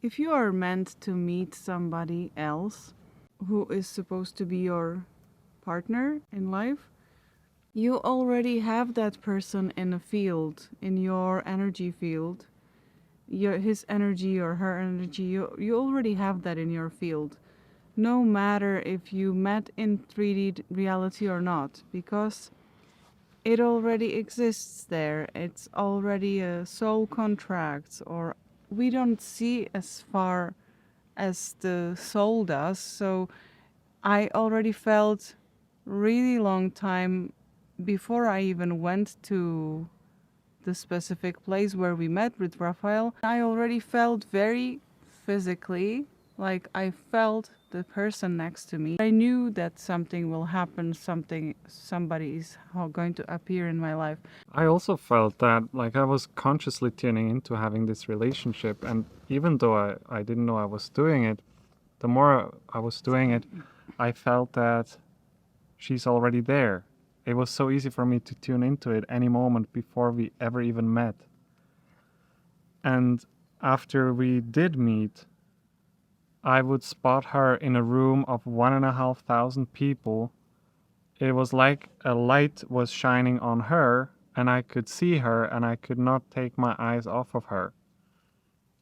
if you are meant to meet somebody else who is supposed to be your partner in life, you already have that person in a field, in your energy field. His energy or her energy, you already have that in your field. No matter if you met in 3D reality or not, because it already exists there. It's already a soul contract, or we don't see as far as the soul does. So I already felt really long time before I even went to the specific place where we met with Raphael. I already felt very physically, like I felt the person next to me. I knew that something will happen, somebody is going to appear in my life. I also felt that, like, I was consciously tuning into having this relationship, and even though I didn't know I was doing it, the more I was doing it, I felt that she's already there. It was so easy for me to tune into it any moment before we ever even met. And after we did meet, I would spot her in a room of 1,500 people. It was like a light was shining on her, and I could see her, and I could not take my eyes off of her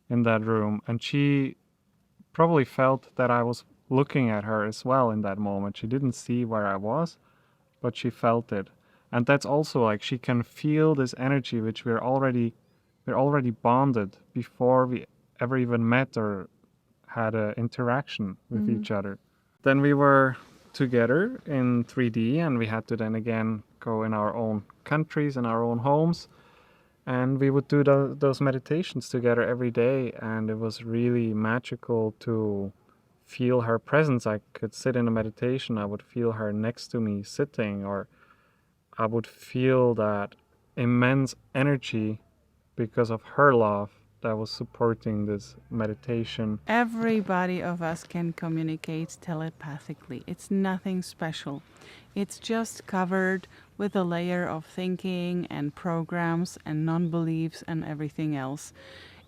in that room. And she probably felt that I was looking at her as well in that moment. She didn't see where I was, but she felt it. And that's also like she can feel this energy, which we're already bonded before we ever even met or had an interaction with each other. Then we were together in 3D, and we had to then again go in our own countries and our own homes, and we would do those meditations together every day, and it was really magical to feel her presence. I could sit in a meditation, I would feel her next to me sitting, or I would feel that immense energy because of her love that was supporting this meditation. Everybody of us can communicate telepathically. It's nothing special. It's just covered with a layer of thinking and programs and non-beliefs and everything else.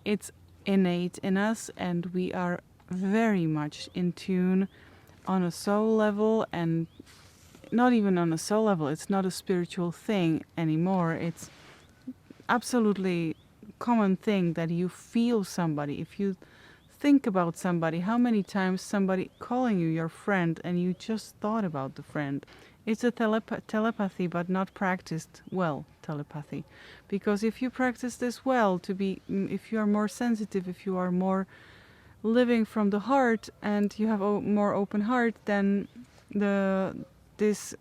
It's innate in us, and we are very much in tune on a soul level, and not even on a soul level. It's not a spiritual thing anymore. It's absolutely common thing that you feel somebody. If you think about somebody, how many times somebody calling you your friend and you just thought about the friend. It's a telepathy, but not practiced well telepathy. Because if you practice this well, if you are more sensitive, if you are more living from the heart, and you have a more open heart, then this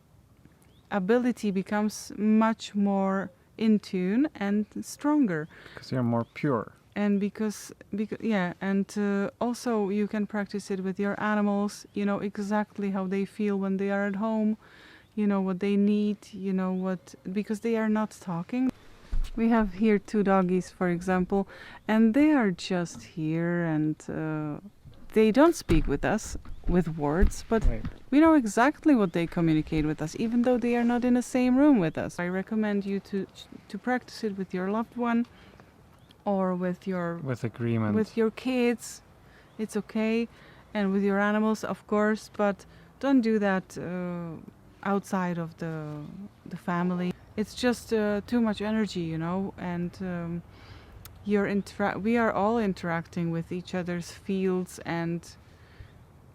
ability becomes much more in tune and stronger. Because you're more pure. And because also you can practice it with your animals. You know exactly how they feel when they are at home. You know what they need. You know because they are not talking. We have here 2 doggies, for example, and they are just here, and they don't speak with us with words, but Right. we know exactly what they communicate with us, even though they are not in the same room with us. I recommend you to practice it with your loved one, or with agreement, with your kids. It's okay, and with your animals, of course, but don't do that outside of the family. It's just too much energy, and we are all interacting with each other's fields, and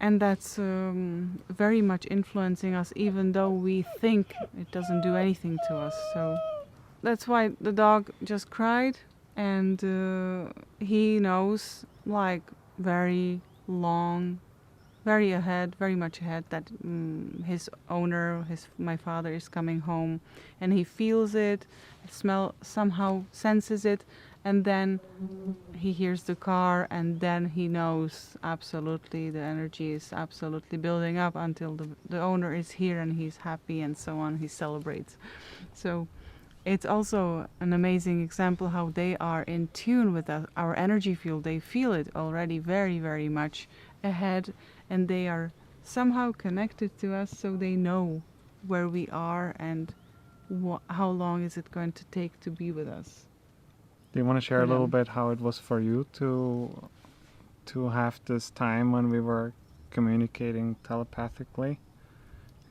that's very much influencing us, even though we think it doesn't do anything to us. So that's why the dog just cried, and he knows, like, very much ahead, that his owner, my father, is coming home, and he feels it, somehow senses it, and then he hears the car, and then he knows absolutely the energy is absolutely building up until the owner is here and he's happy and so on. He celebrates. So it's also an amazing example how they are in tune with our energy field. They feel it already very, very much ahead, and they are somehow connected to us, so they know where we are and how long is it going to take to be with us. Do you want to share a little bit how it was for you to to have this time when we were communicating telepathically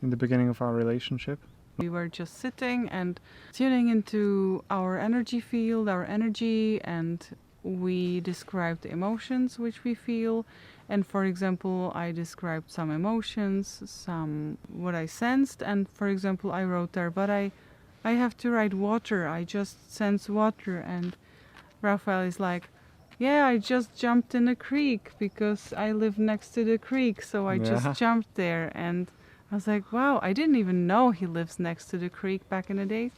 in the beginning of our relationship. We were just sitting and tuning into our energy field, our energy, and we described the emotions which we feel. And for example, I described some emotions, some what I sensed, and for example, I wrote there, but I have to write water. I just sense water, and Raphael is like, yeah, I just jumped in a creek because I live next to the creek, so I just jumped there. And I was like, wow, I didn't even know he lives next to the creek back in the days.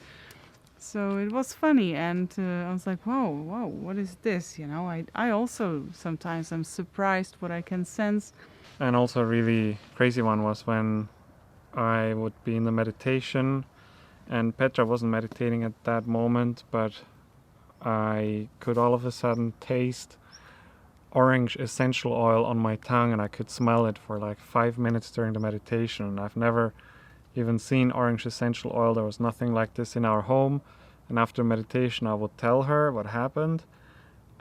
So it was funny, and I was like, whoa, what is this? You know, I also sometimes am surprised what I can sense. And also a really crazy one was when I would be in the meditation, and Petra wasn't meditating at that moment, but I could all of a sudden taste orange essential oil on my tongue, and I could smell it for like 5 minutes during the meditation. And I've never even seen orange essential oil. There was nothing like this in our home. And after meditation, I would tell her what happened,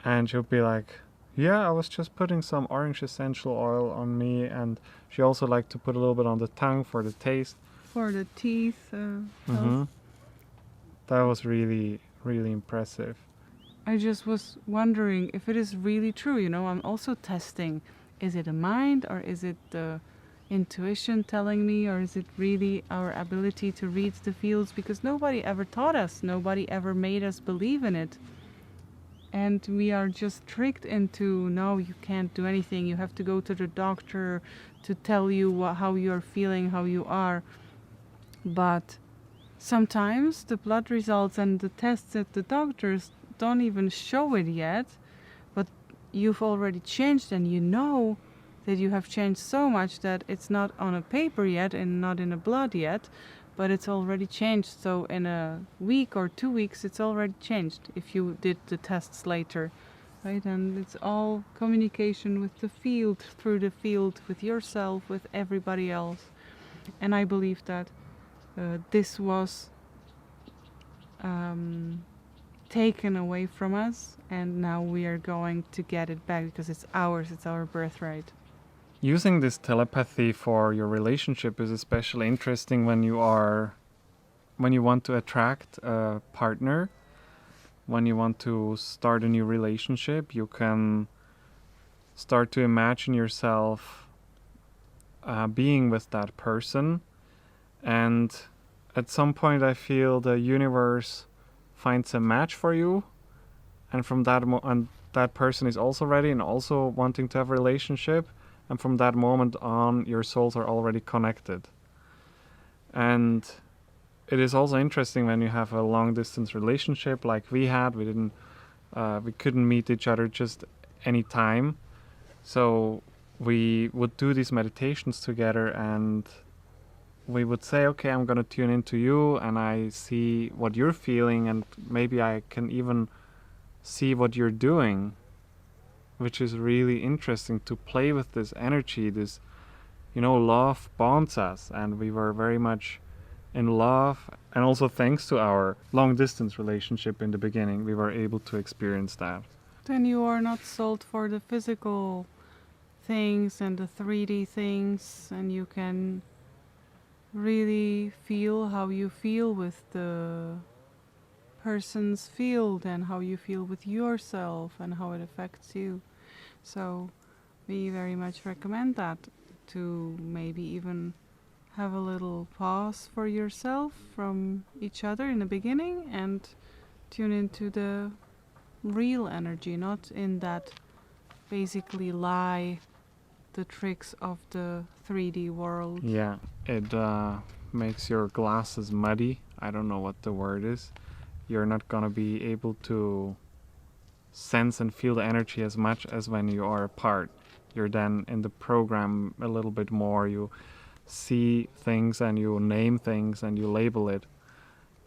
and she would be like, yeah, I was just putting some orange essential oil on me. And she also liked to put a little bit on the tongue for the taste. For the teeth. That was really, really impressive. I just was wondering if it is really true. You know, I'm also testing. Is it a mind, or is it the intuition telling me, or is it really our ability to read the fields? Because nobody ever taught us. Nobody ever made us believe in it. And we are just tricked into, no, you can't do anything. You have to go to the doctor to tell you how you're feeling, how you are. But sometimes the blood results and the tests at the doctors don't even show it yet, but you've already changed, and you know that you have changed so much that it's not on a paper yet and not in a blood yet, but it's already changed. So in a week or 2 weeks it's already changed if you did the tests later, right? And it's all communication with the field, through the field, with yourself, with everybody else. And I believe that this was taken away from us, and now we are going to get it back because it's ours, it's our birthright. Using this telepathy for your relationship is especially interesting when you want to attract a partner, when you want to start a new relationship. You can start to imagine yourself being with that person, and at some point I feel the universe finds a match for you, and from that and that person is also ready and also wanting to have a relationship, and from that moment on your souls are already connected. And it is also interesting when you have a long distance relationship like we had. We couldn't meet each other just any time, so we would do these meditations together, and we would say, okay, I'm going to tune into you, and I see what you're feeling, and maybe I can even see what you're doing, which is really interesting to play with this energy. This, love bonds us, and we were very much in love. And also thanks to our long distance relationship in the beginning, we were able to experience that. Then you are not sold for the physical things and the 3D things, and you can really feel how you feel with the person's field, and how you feel with yourself, and how it affects you. So we very much recommend that, to maybe even have a little pause for yourself from each other in the beginning, and tune into the real energy, not in that basically lie, the tricks of the 3D world. Yeah, it makes your glasses muddy. I don't know what the word is. You're not gonna be able to sense and feel the energy as much as when you are apart. You're then in the program a little bit more. You see things and you name things and you label it.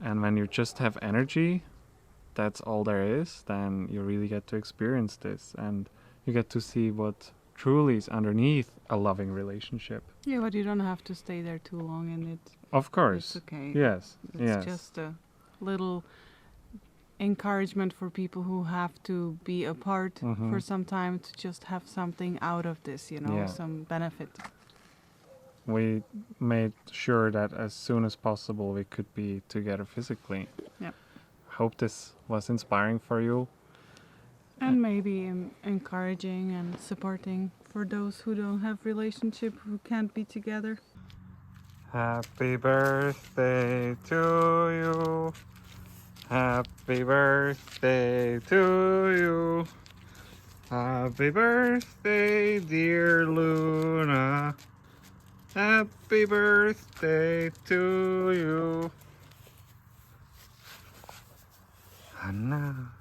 And when you just have energy, that's all there is, then you really get to experience this, and you get to see what truly is underneath a loving relationship. Yeah, but you don't have to stay there too long in it. Of course. It's okay. Yes. It's yes. just a little encouragement for people who have to be apart Mhm. for some time to just have something out of this, you know, Yeah. some benefit. We made sure that as soon as possible we could be together physically. Yep. Hope this was inspiring for you. And maybe encouraging and supporting for those who don't have relationship, who can't be together. Happy birthday to you. Happy birthday to you. Happy birthday, dear Luna. Happy birthday to you. Anna.